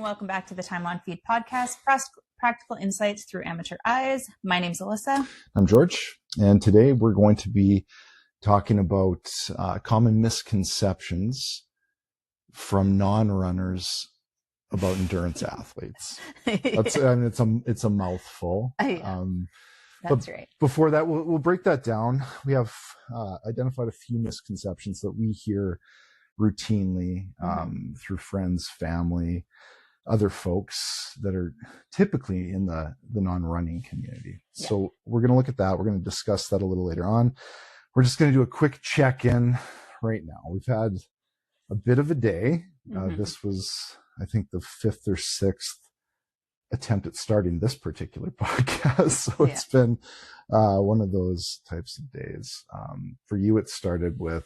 welcome back to the Time on Feed podcast, practical insights through amateur eyes. My name's Alyssa. I'm George, and today we're going to be talking about common misconceptions from non-runners about endurance athletes. That's, I mean, it's a mouthful. That's right. Before that, we'll break that down. We have identified a few misconceptions that we hear routinely through friends, family, other folks that are typically in the non-running community. Yeah. So we're going to look at that. We're going to discuss that a little later on. We're just going to do a quick check-in right now. We've had a bit of a day. This was, I think, the 5th or 6th attempt at starting this particular podcast. So it's been one of those types of days. For you, it started with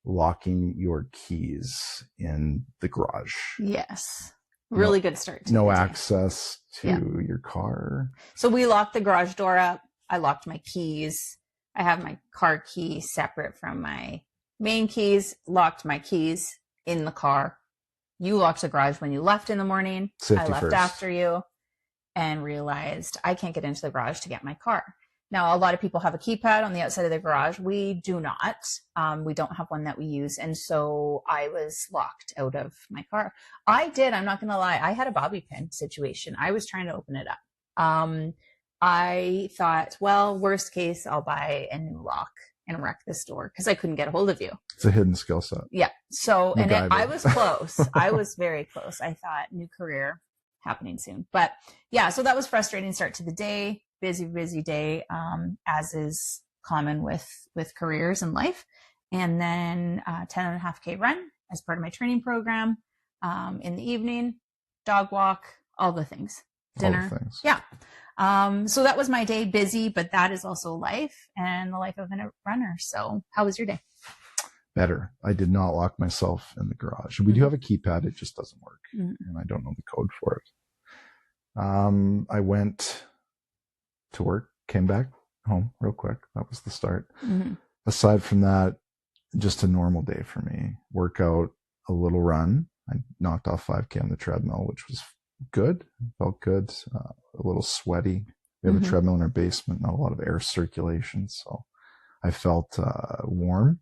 locking your keys in the garage. Yes. Really good start. No access to your car. So we locked the garage door up. I locked my keys. I have my car key separate from my main keys, locked my keys in the car. You locked the garage when you left in the morning. Safety I left first. After you and realized I can't get into the garage to get my car. Now, a lot of people have a keypad on the outside of their garage. We do not. We don't have one that we use. And so I was locked out of my car. I'm not going to lie. I had a bobby pin situation. I was trying to open it up. I thought, well, worst case, I'll buy a new lock and wreck this door because I couldn't get a hold of you. It's a hidden skill set. Yeah. So, I was close. I was very close. I thought new career happening soon. But yeah, so that was frustrating start to the day. Busy day, as is common with careers in life. And then 10.5K run as part of my training program in the evening, dog walk, all the things. Dinner. All the things. Yeah. So that was my day, busy, but that is also life and the life of a runner. So how was your day? Better. I did not lock myself in the garage. We do have a keypad. It just doesn't work. And I don't know the code for it. I went to work, came back home real quick. That was the start. Aside from that, just a normal day for me. Workout, a little run. I knocked off 5K on the treadmill, which was good. Felt good. A little sweaty. We have a treadmill in our basement, not a lot of air circulation. So I felt warm,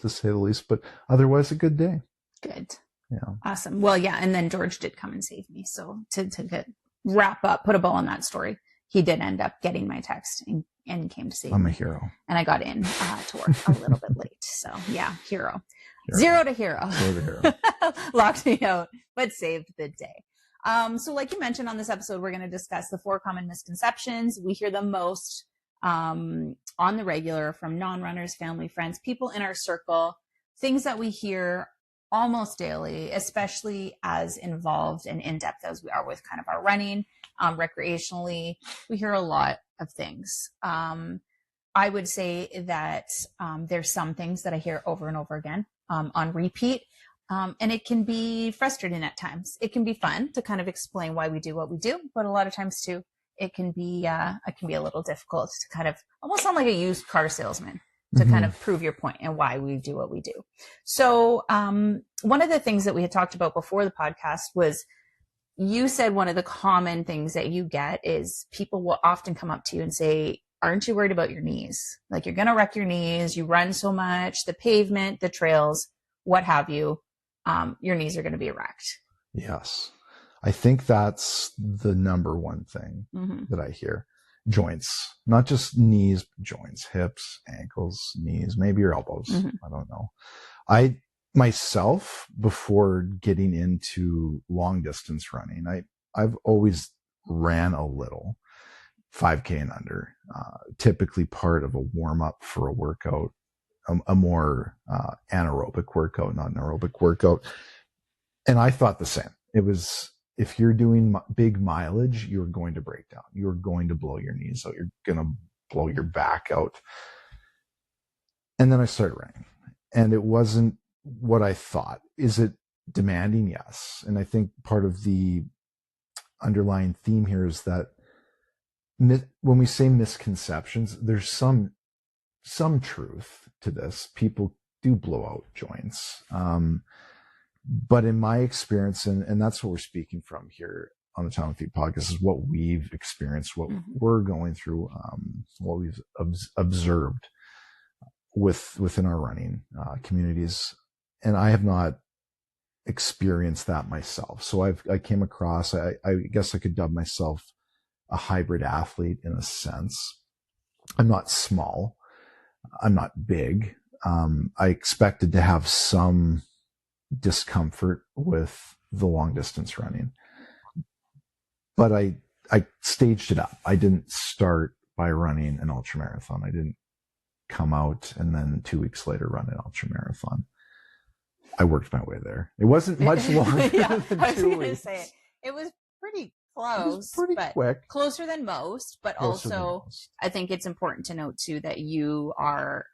to say the least, but otherwise a good day. Good. Yeah. Awesome. Well, yeah. And then George did come and save me. So to wrap up, put a bow on that story, he did end up getting my text and came to save me. I'm a hero. And I got in to work a little bit late. So yeah, hero. Zero to hero. Locked me out, but saved the day. So like you mentioned on this episode, we're going to discuss the 4 common misconceptions. We hear them most on the regular from non-runners, family, friends, people in our circle, things that we hear almost daily, especially as involved and in-depth as we are with kind of our running. Recreationally, we hear a lot of things. I would say that there's some things that I hear over and over again on repeat. And it can be frustrating at times. It can be fun to kind of explain why we do what we do, but a lot of times too, it can be a little difficult to kind of almost sound like a used car salesman to kind of prove your point and why we do what we do. So one of the things that we had talked about before the podcast was you said one of the common things that you get is people will often come up to you and say, aren't you worried about your knees? Like you're going to wreck your knees. You run so much, the pavement, the trails, what have you, your knees are going to be wrecked. Yes. I think that's the number one thing that I hear. Joints, not just knees, joints, hips, ankles, knees, maybe your elbows. I don't know. I myself, before getting into long distance running, I've always ran a little, 5K and under, typically part of a warm up for a workout, a more anaerobic workout, not an aerobic workout. And I thought the same. It was, if you're doing big mileage, you're going to break down. You're going to blow your knees out. You're going to blow your back out. And then I started running, and it wasn't what I thought. Is it demanding? Yes. And I think part of the underlying theme here is that when we say misconceptions, there's some truth to this. People do blow out joints. But in my experience, and that's what we're speaking from here on the Time on Feet podcast, is what we've experienced, what we're going through, what we've observed within our running communities. And I have not experienced that myself. So I came across, I guess I could dub myself a hybrid athlete in a sense. I'm not small. I'm not big. I expected to have some discomfort with the long distance running, but I staged it up. I didn't start by running an ultra marathon. I didn't come out and then 2 weeks later run an ultra marathon. I worked my way there. It wasn't much longer than 2 weeks. It was pretty close, was pretty quick. Closer than most, but also I think it's important to note too that you are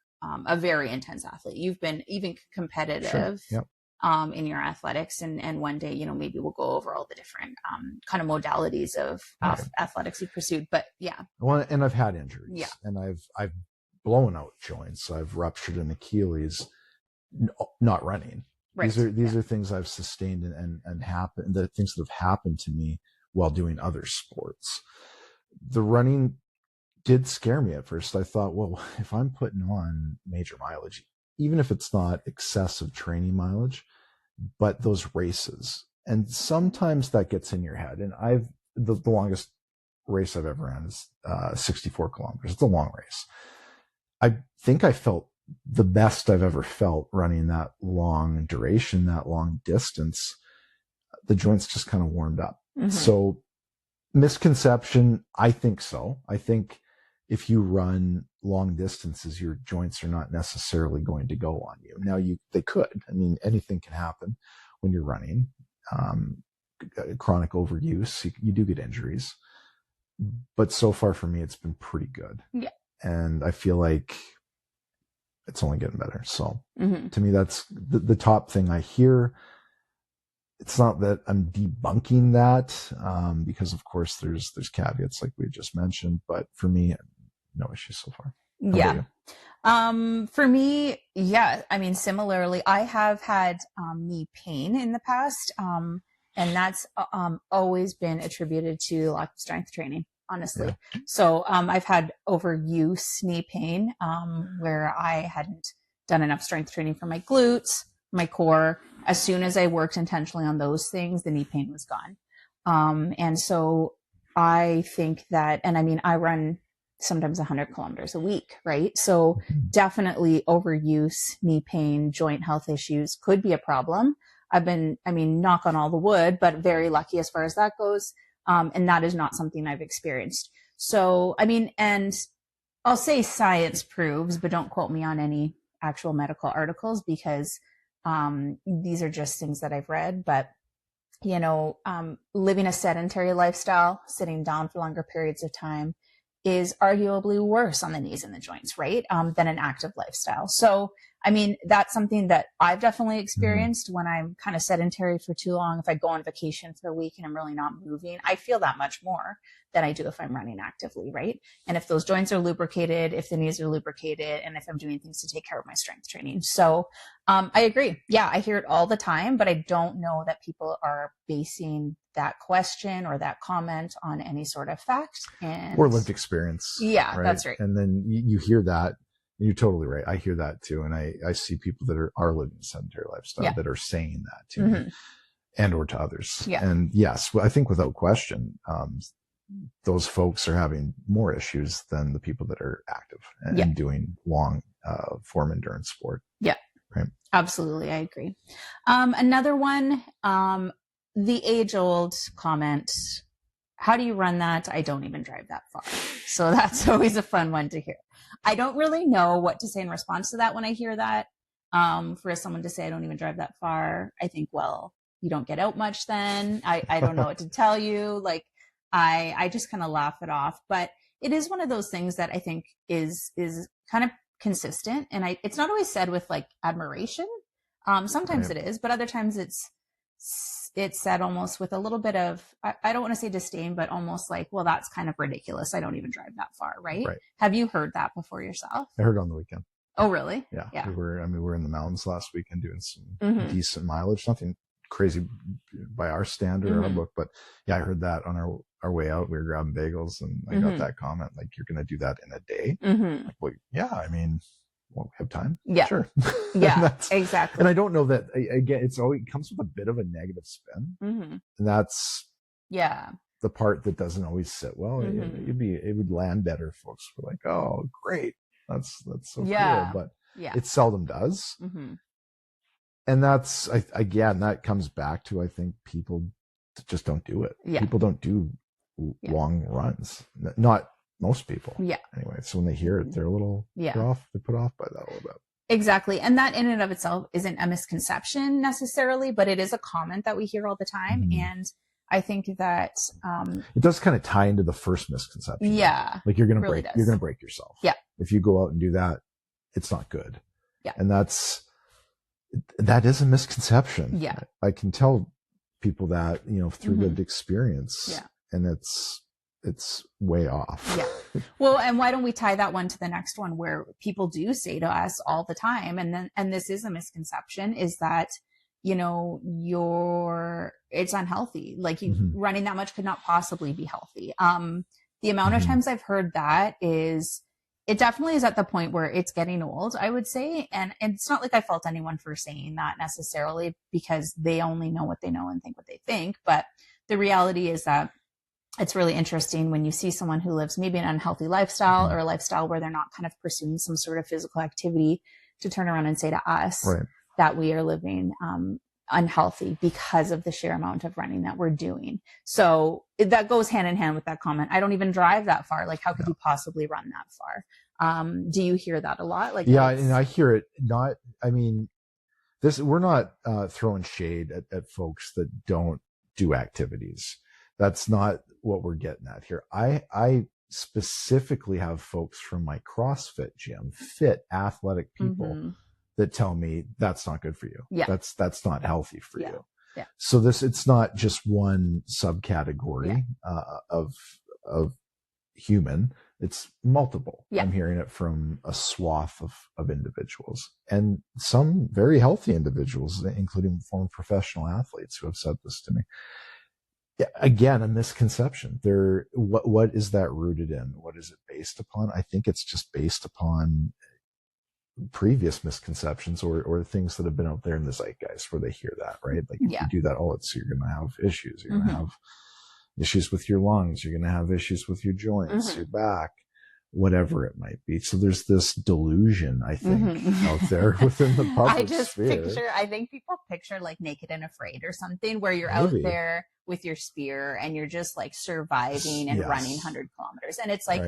a very intense athlete. You've been even competitive. Sure. Yep. In your athletics, and one day, maybe we'll go over all the different kind of modalities of athletics you've pursued. But yeah. Well, and I've had injuries, and I've blown out joints. I've ruptured an Achilles, not running. Right. These are things I've sustained and happened. The things that have happened to me while doing other sports. The running did scare me at first. I thought, well, if I'm putting on major mileage, even if it's not excessive training mileage, but those races, and sometimes that gets in your head. And the longest race I've ever ran is 64 kilometers. It's a long race. I think I felt the best I've ever felt running that long duration, that long distance. The joints just kind of warmed up. Mm-hmm. So misconception, I think so. I think if you run long distances, your joints are not necessarily going to go on you. Now they could. I mean, anything can happen when you're running. Chronic overuse, you do get injuries. But so far for me, it's been pretty good. Yeah. And I feel like it's only getting better. So to me, that's the top thing I hear. It's not that I'm debunking that, because of course there's caveats like we just mentioned, but for me, no issues so far. Yeah. For me, yeah. I mean, similarly, I have had knee pain in the past, and that's always been attributed to lack of strength training, honestly. Yeah. So I've had overuse knee pain where I hadn't done enough strength training for my glutes, my core. As soon as I worked intentionally on those things, the knee pain was gone. And so I think that, and I mean, I run sometimes 100 kilometers a week, right? So definitely overuse, knee pain, joint health issues could be a problem. Knock on all the wood, but very lucky as far as that goes. And that is not something I've experienced. So, I mean, and I'll say science proves, but don't quote me on any actual medical articles because these are just things that I've read. But, living a sedentary lifestyle, sitting down for longer periods of time, is arguably worse on the knees and the joints, right? Than an active lifestyle. So, I mean, that's something that I've definitely experienced when I'm kind of sedentary for too long. If I go on vacation for a week and I'm really not moving, I feel that much more than I do if I'm running actively, right? And if those joints are lubricated, if the knees are lubricated, and if I'm doing things to take care of my strength training. So I agree. Yeah, I hear it all the time, but I don't know that people are basing that question or that comment on any sort of fact or lived experience. Yeah, right? That's right. And then you hear that. You're totally right. I hear that too. And I see people that are living a sedentary lifestyle that are saying that to me and or to others. Yeah. And yes, I think without question, those folks are having more issues than the people that are active and doing long form endurance sport. Yeah. Right. Absolutely. I agree. Another one, the age old comment, how do you run that? I don't even drive that far. So that's always a fun one to hear. I don't really know what to say in response to that when I hear that. For someone to say, I don't even drive that far, I think, well, you don't get out much then. I don't know what to tell you. Like, I just kind of laugh it off. But it is one of those things that I think is kind of consistent. And it's not always said with like admiration. Sometimes it is, but other times it's said almost with a little bit of, I don't want to say disdain, but almost like, well, that's kind of ridiculous. I don't even drive that far, right? Have you heard that before yourself? I heard it on the weekend. Oh, really? Yeah. We were in the mountains last weekend doing some decent mileage, nothing crazy by our standard or our book, but yeah, I heard that on our way out. We were grabbing bagels and I got that comment, like, you're going to do that in a day? Like, well, yeah, I mean, won't have time. Yeah. Sure. Yeah, exactly. And I don't know that, again, it comes with a bit of a negative spin. And that's the part that doesn't always sit well. It would land better if folks were like, oh, great. That's so cool. But it seldom does. And that's, again, that comes back to, I think people just don't do it. People don't do long runs. Not most people. Anyway, so when they hear it, they're a little off. They're put off by that a little bit. Exactly. And that in and of itself isn't a misconception necessarily, but it is a comment that we hear all the time. And I think that it does kind of tie into the first misconception. Yeah. Like you're going to break yourself. Yeah. If you go out and do that, it's not good. Yeah. And that is a misconception. Yeah. I can tell people that, through lived experience. Yeah. And it's way off. Yeah. Well, and why don't we tie that one to the next one where people do say to us all the time, and this is a misconception, is that, it's unhealthy. Like running that much could not possibly be healthy. The amount of times I've heard that it definitely is at the point where it's getting old, I would say. And it's not like I fault anyone for saying that necessarily, because they only know what they know and think what they think. But the reality is that it's really interesting when you see someone who lives maybe an unhealthy lifestyle or a lifestyle where they're not kind of pursuing some sort of physical activity, to turn around and say to us that we are living unhealthy because of the sheer amount of running that we're doing. So that goes hand in hand with that comment. I don't even drive that far. Like, how could you possibly run that far? Do you hear that a lot? Like, and I hear it we're not throwing shade at folks that don't do activities. That's not what we're getting at here. I specifically have folks from my CrossFit gym, fit athletic people that tell me that's not good for you. Yeah. That's not healthy for you. Yeah. So it's not just one subcategory of human. It's multiple. Yeah. I'm hearing it from a swath of individuals, and some very healthy individuals, including former professional athletes, who have said this to me. Yeah, again, a misconception. What is that rooted in? What is it based upon? I think it's just based upon previous misconceptions or things that have been out there in the zeitgeist where they hear that, right? Like if you do that, you're going to have issues. You're going to have issues with your lungs. You're going to have issues with your joints, your back, whatever it might be. So there's this delusion, I think, out there within the public sphere. I think people picture like Naked and Afraid or something, where you're out there with your spear and you're just like surviving and running 100 kilometers. And it's like,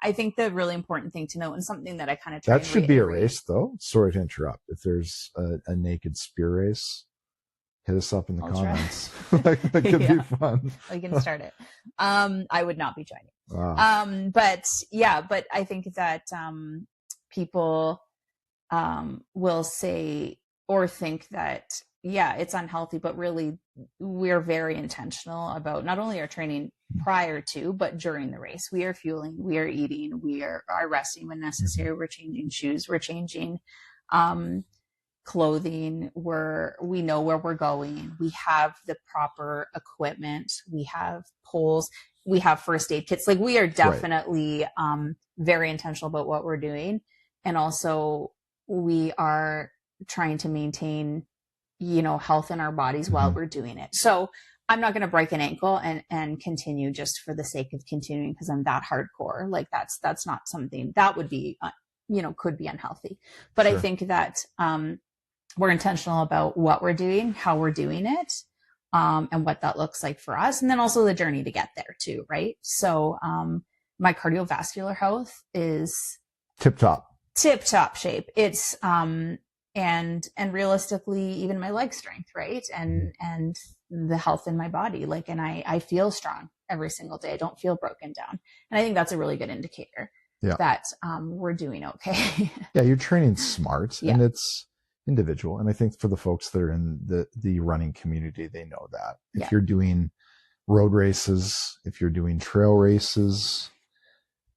I think the really important thing to note, and something that I kind of try that should be a race, though. Sorry to interrupt. If there's a naked spear race, hit us up in the comments. That could be fun. We can start it. I would not be joining. Wow. But I think that people will say or think that, it's unhealthy, but really we're very intentional about not only our training prior to, but during the race. We are fueling, we are eating, we are resting when necessary. We're changing shoes, we're changing clothing, we know where we're going. We have the proper equipment. We have poles. We have first aid kits. Like, we are definitely very intentional about what we're doing. And also we are trying to maintain, health in our bodies while we're doing it. So I'm not going to break an ankle and continue just for the sake of continuing because I'm that hardcore. Like, that's not something that would be, could be unhealthy. But I think that we're intentional about what we're doing, how we're doing it, and what that looks like for us. And then also the journey to get there too, right? So my cardiovascular health is tip top shape. It's and realistically, even my leg strength, right? And the health in my body. Like, and I feel strong every single day. I don't feel broken down. And I think that's a really good indicator that we're doing okay. Yeah, you're training smart, and it's individual. And I think for the folks that are in the running community, they know that. If you're doing road races, if you're doing trail races,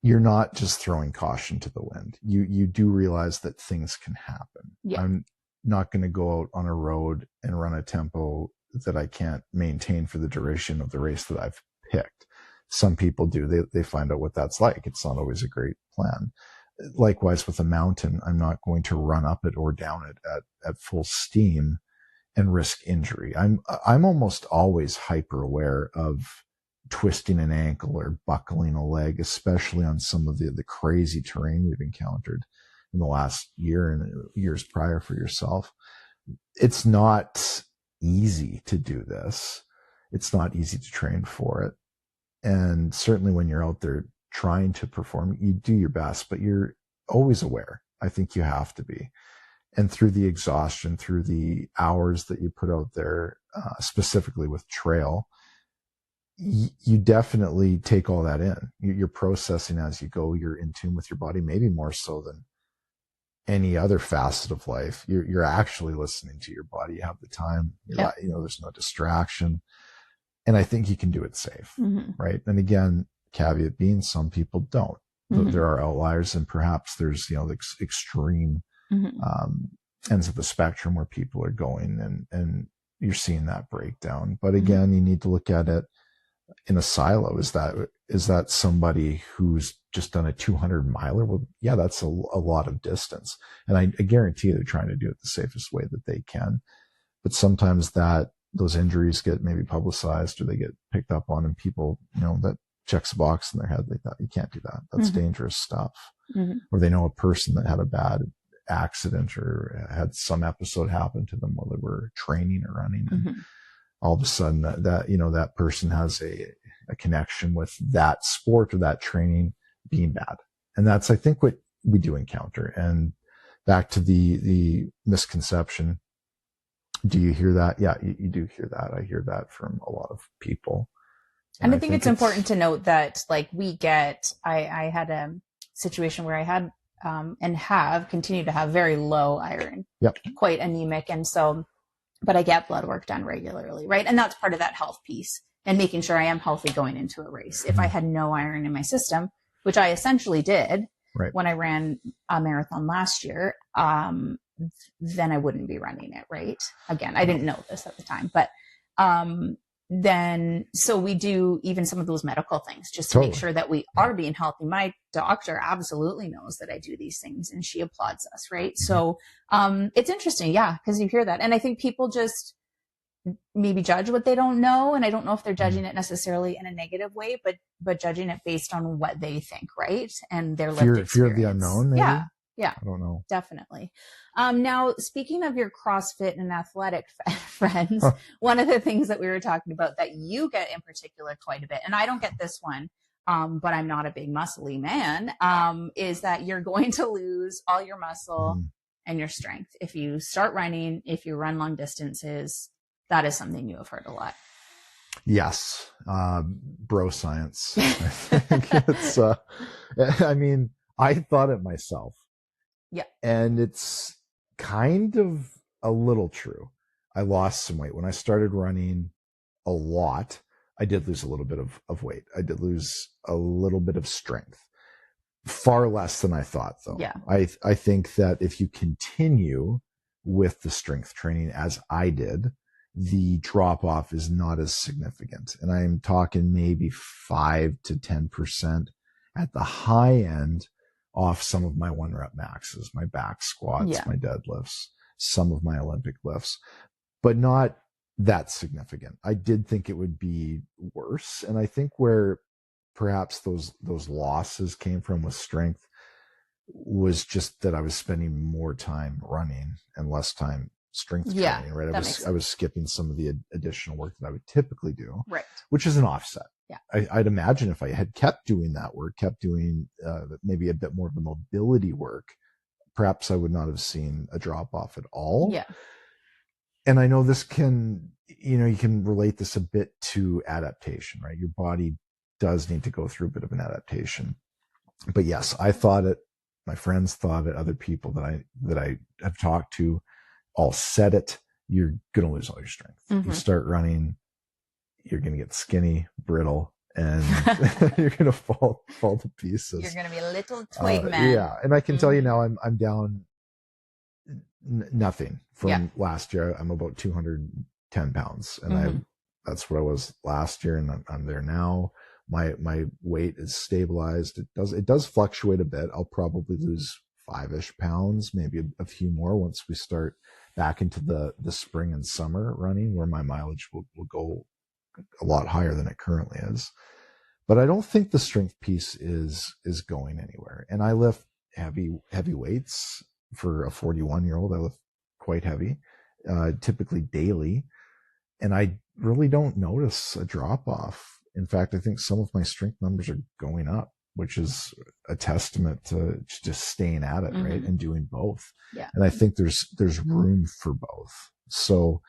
you're not just throwing caution to the wind. You do realize that things can happen. Yeah. I'm not going to go out on a road and run a tempo that I can't maintain for the duration of the race that I've picked. Some people do. They find out what that's like. It's not always a great plan. Likewise with a mountain, I'm not going to run up it or down it at full steam and risk injury. I'm almost always hyper aware of twisting an ankle or buckling a leg, especially on some of the crazy terrain we've encountered in the last year and years prior for yourself. It's not easy to do this. It's not easy to train for it. And certainly when you're out there trying to perform, you do your best, but you're always aware. I think you have to be. And through the exhaustion, through the hours that you put out there, specifically with trail, you definitely take all that in. You're processing as you go. You're in tune with your body, maybe more so than any other facet of life. You're actually listening to your body. You have the time. Yeah. There's no distraction. And I think you can do it safe, right? And again, caveat being, some people don't. There are outliers, and perhaps there's, the extreme ends of the spectrum where people are going, and you're seeing that breakdown. But again, you need to look at it in a silo. Is that somebody who's just done a 200 miler? Well, yeah, that's a lot of distance. And I guarantee they're trying to do it the safest way that they can. But sometimes those injuries get maybe publicized, or they get picked up on, and people, that checks a box in their head. They thought, you can't do that. That's dangerous stuff. Or they know a person that had a bad accident or had some episode happen to them while they were training or running. And all of a sudden that person has a connection with that sport or that training being bad. And that's, I think, what we do encounter. And back to the misconception. Do you hear that? Yeah, you do hear that. I hear that from a lot of people. And I think it's important to note that, like, I had a situation where I had and have continued to have very low iron, quite anemic. And so, but I get blood work done regularly, right? And that's part of that health piece and making sure I am healthy going into a race. If I had no iron in my system, which I essentially did when I ran a marathon last year, then I wouldn't be running it, right? Again, I didn't know this at the time, but then, so we do even some of those medical things just to make sure that we are being healthy. My doctor absolutely knows that I do these things, and she applauds us, right? So it's interesting, because you hear that. And I think people just maybe judge what they don't know. And I don't know if they're judging it necessarily in a negative way, but judging it based on what they think, right? And their lived experience. Fear of the unknown, maybe? Yeah. I don't know. Definitely. Now, speaking of your CrossFit and athletic friends, one of the things that we were talking about that you get in particular quite a bit, and I don't get this one, but I'm not a big muscly man, is that you're going to lose all your muscle and your strength. If you start running, if you run long distances, that is something you have heard a lot. Yes. Bro science. I think it's, I thought it myself. Yeah. And it's kind of a little true. I lost some weight. When I started running a lot, I did lose a little bit of weight. I did lose a little bit of strength. Far less than I thought, though. Yeah. I think that if you continue with the strength training as I did, the drop off is not as significant. And I'm talking maybe 5 to 10% at the high end off some of my 1-rep maxes, my back squats, my deadlifts, some of my Olympic lifts, but not that significant. I did think it would be worse. And I think where perhaps those losses came from with strength was just that I was spending more time running and less time strength training, right? I was skipping some of the additional work that I would typically do, right? Which is an offset. Yeah. I'd imagine if I had kept doing that work, kept doing maybe a bit more of the mobility work, perhaps I would not have seen a drop off at all. Yeah. And I know this can, you can relate this a bit to adaptation, right? Your body does need to go through a bit of an adaptation. But yes, I thought it, my friends thought it, other people that I have talked to all said it. You're going to lose all your strength. You start running, you're going to get skinny, brittle, and you're going to fall to pieces. You're going to be a little twig man. Yeah. And I can tell you now, I'm down nothing from last year. I'm about 210 pounds, and that's what I was last year, and I'm there now. My weight is stabilized. It does fluctuate a bit. I'll probably lose 5-ish pounds, maybe a few more once we start back into the spring and summer running, where my mileage will go a lot higher than it currently is. But I don't think the strength piece is going anywhere. And I lift heavy weights. For a 41-year-old, I lift quite heavy, typically daily. And I really don't notice a drop off. In fact, I think some of my strength numbers are going up, which is a testament to just staying at it, right? And doing both. Yeah. And I think there's room for both. So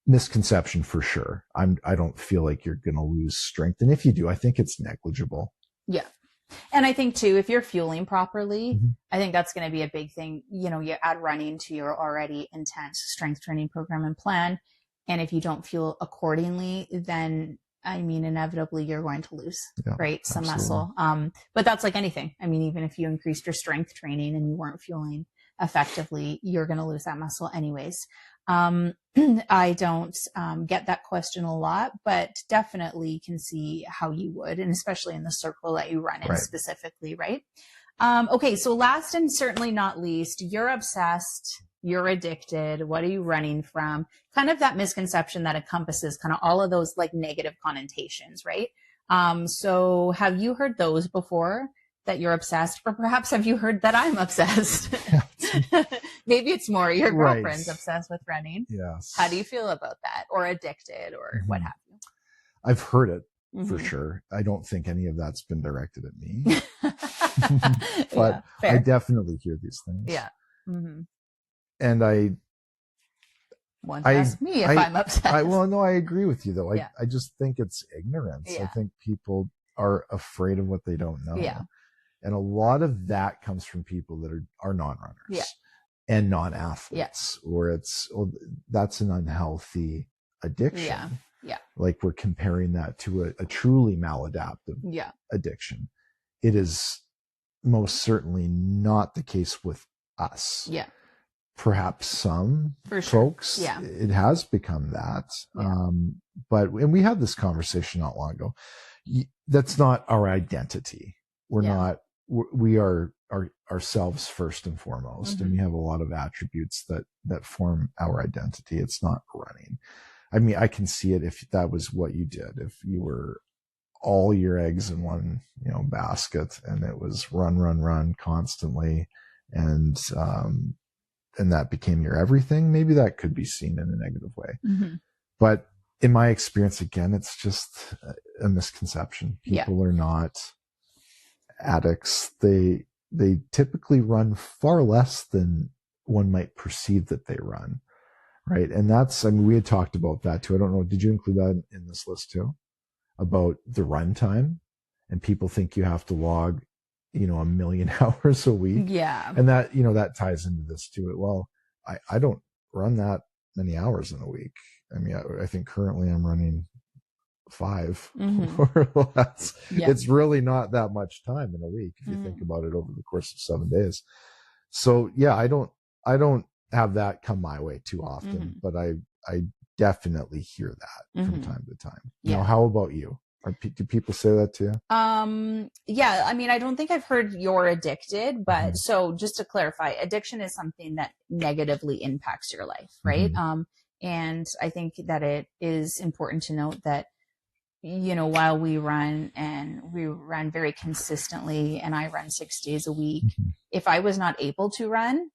misconception for sure. I don't feel like you're going to lose strength. And if you do, I think it's negligible. Yeah. And I think too, if you're fueling properly, I think that's going to be a big thing. You know, you add running to your already intense strength training program and plan. And if you don't fuel accordingly, then I mean, inevitably you're going to lose, right? Some muscle. But that's like anything. I mean, even if you increased your strength training and you weren't fueling effectively, you're going to lose that muscle anyways. I don't get that question a lot, but definitely can see how you would, and especially in the circle that you run in specifically, right? Okay, so last and certainly not least, you're obsessed, you're addicted. What are you running from? Kind of that misconception that encompasses kind of all of those like negative connotations, right? So have you heard those before? That you're obsessed, or perhaps have you heard that I'm obsessed? Maybe it's more your girlfriend's obsessed with running. Yes. How do you feel about that, or addicted, or what have you? I've heard it for sure. I don't think any of that's been directed at me, but I definitely hear these things. Yeah. And I ask me if I'm obsessed. Well, no, I agree with you though. I just think it's ignorance. I think people are afraid of what they don't know. Yeah. And a lot of that comes from people that are non-runners and non-athletes, where that's an unhealthy addiction. Yeah. Like we're comparing that to a truly maladaptive addiction. It is most certainly not the case with us. Yeah. Perhaps some folks, it has become that. And we had this conversation not long ago. That's not our identity. We are ourselves first and foremost, and we have a lot of attributes that form our identity. It's not running. I mean, I can see it if that was what you did, if you were all your eggs in one, basket, and it was run constantly, and that became your everything. Maybe that could be seen in a negative way. But in my experience, again, it's just a misconception. People are not addicts. They typically run far less than one might perceive that they run, right? And we had talked about that too. I don't know, did you include that in this list too? About the run time, and people think you have to log, 1 million hours a week. Yeah. And that, that ties into this too. Well, I don't run that many hours in a week. I mean, I think currently I'm running 5 or less. It's really not that much time in a week if you think about it over the course of 7 days. So I don't have that come my way too often, but I definitely hear that from time to time. Now, how about you? Do people say that to you? I mean, I don't think I've heard you're addicted, but so just to clarify, addiction is something that negatively impacts your life, right? And I think that it is important to note that, while we run very consistently, and I run 6 days a week, if I was not able to run,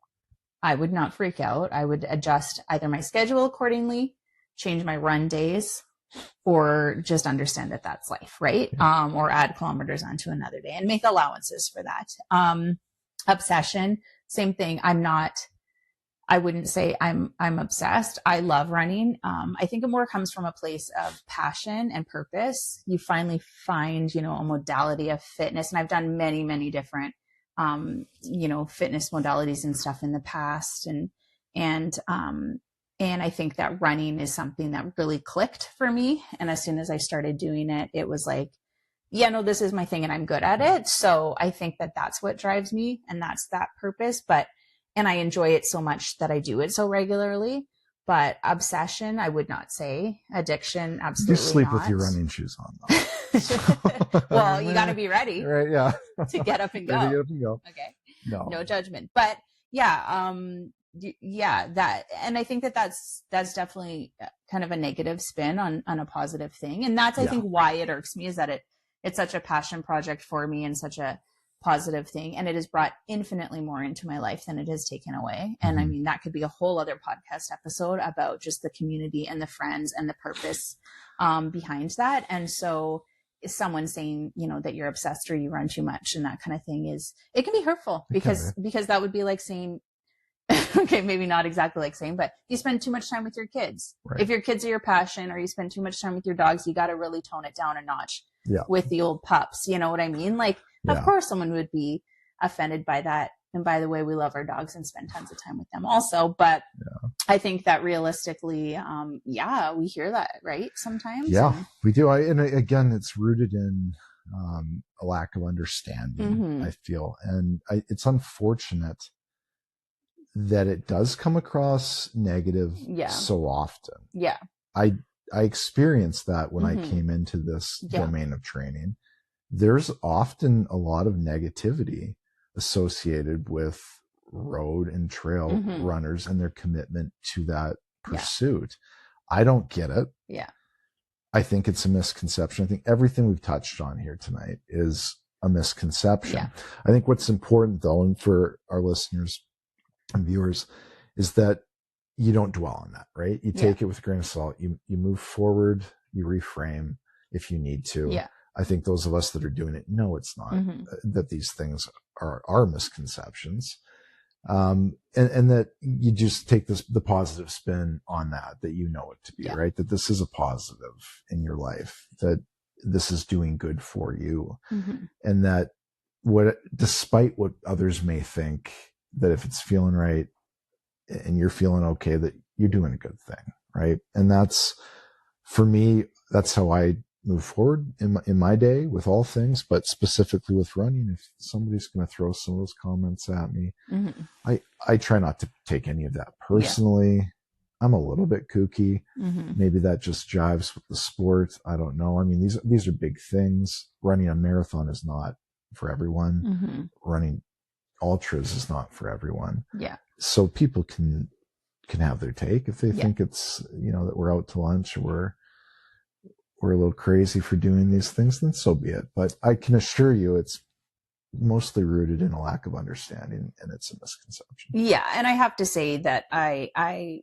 I would not freak out. I would adjust either my schedule accordingly, change my run days, or just understand that that's life, right? Or add kilometers onto another day and make allowances for that. Obsession, same thing. I wouldn't say I'm obsessed. I love running. I think it more comes from a place of passion and purpose. You finally find, a modality of fitness. And I've done many, many different, fitness modalities and stuff in the past. And I think that running is something that really clicked for me. And as soon as I started doing it, it was like yeah, no, this is my thing and I'm good at it. So I think that that's what drives me and that's that purpose. And I enjoy it so much that I do it so regularly. But obsession, I would not say. Addiction, absolutely You sleep not. with your running shoes on, though. Well, you got to be ready, right? Yeah, to get up and go. To get up and go. Okay, no judgment. But yeah, that, and I think that that's definitely kind of a negative spin on a positive thing, and that's I think why it irks me, is that it's such a passion project for me and such a positive thing, and it has brought infinitely more into my life than it has taken away. And I mean, that could be a whole other podcast episode about just the community and the friends and the purpose behind that. And so someone saying, you know, that you're obsessed or you run too much and that kind of thing, it can be hurtful, because that would be like saying, okay, maybe not exactly like saying, but you spend too much time with your kids. Right. If your kids are your passion, or you spend too much time with your dogs, you got to really tone it down a notch with the old pups. You know what I mean? Like, of course someone would be offended by that. And by the way, we love our dogs and spend tons of time with them also. But I think that realistically, we hear that, right? Sometimes. Yeah, we do. And again, it's rooted in a lack of understanding, I feel. And it's unfortunate that it does come across negative so often. Yeah. I experienced that when I came into this domain of training. There's often a lot of negativity associated with road and trail runners and their commitment to that pursuit. I don't get it. Yeah. I think it's a misconception. I think everything we've touched on here tonight is a misconception. Yeah. I think what's important, though, and for our listeners and viewers, is that you don't dwell on that, right? You take it with a grain of salt. You move forward, you reframe if you need to. Yeah. I think those of us that are doing it know it's not, that these things are misconceptions. And that you just take the positive spin on that you know it to be, right? That this is a positive in your life, that this is doing good for you. And that despite what others may think, that if it's feeling right and you're feeling okay, that you're doing a good thing, right? And that's, for me, that's how I move forward in my day with all things, but specifically with running. If somebody's going to throw some of those comments at me, I try not to take any of that personally. Yeah. I'm a little bit kooky. Maybe that just jives with the sport. I don't know. I mean, these are big things. Running a marathon is not for everyone. Running ultras is not for everyone. Yeah. So people can have their take if they think it's, you know, that we're out to lunch or we're a little crazy for doing these things, then so be it. But I can assure you it's mostly rooted in a lack of understanding, and it's a misconception. Yeah. And I have to say that I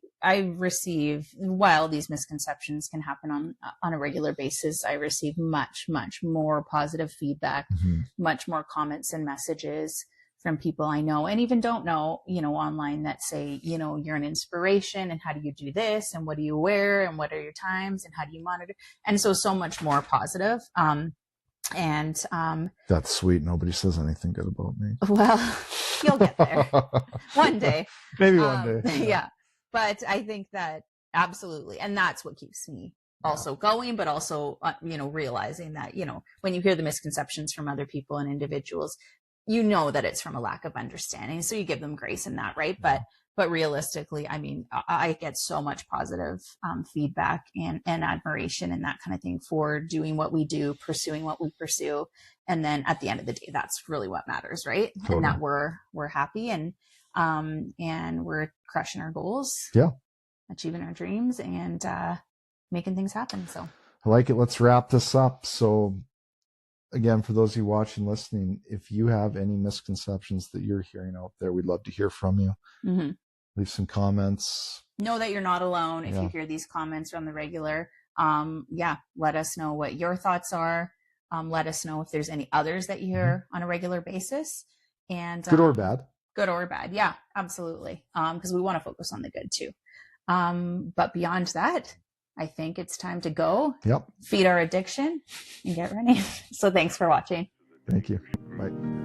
receive, while these misconceptions can happen on a regular basis, I receive much, much more positive feedback, much more comments and messages from people I know and even don't know, you know, online, that say, you know, you're an inspiration, and how do you do this, and what do you wear, and what are your times, and how do you monitor? And so much more positive. That's sweet. Nobody says anything good about me. Well, you'll get there one day. Maybe one day. Yeah. But I think that absolutely. And that's what keeps me also going, but also, you know, realizing that, you know, when you hear the misconceptions from other people and individuals, you know that it's from a lack of understanding. So you give them grace in that, right? But realistically, I mean, I get so much positive feedback and admiration and that kind of thing for doing what we do, pursuing what we pursue. And then at the end of the day, that's really what matters, right? Totally. And that we're happy and we're crushing our goals. Yeah. Achieving our dreams and making things happen. So I like it. Let's wrap this up. So again, for those of you watching, listening, if you have any misconceptions that you're hearing out there, we'd love to hear from you. Leave some comments. Know that you're not alone. If you hear these comments on the regular, let us know what your thoughts are. Let us know if there's any others that you hear on a regular basis. And good or bad. Good or bad. Yeah, absolutely. Because we want to focus on the good too. But beyond that, I think it's time to go. Yep. Feed our addiction and get ready. So thanks for watching. Thank you. Bye.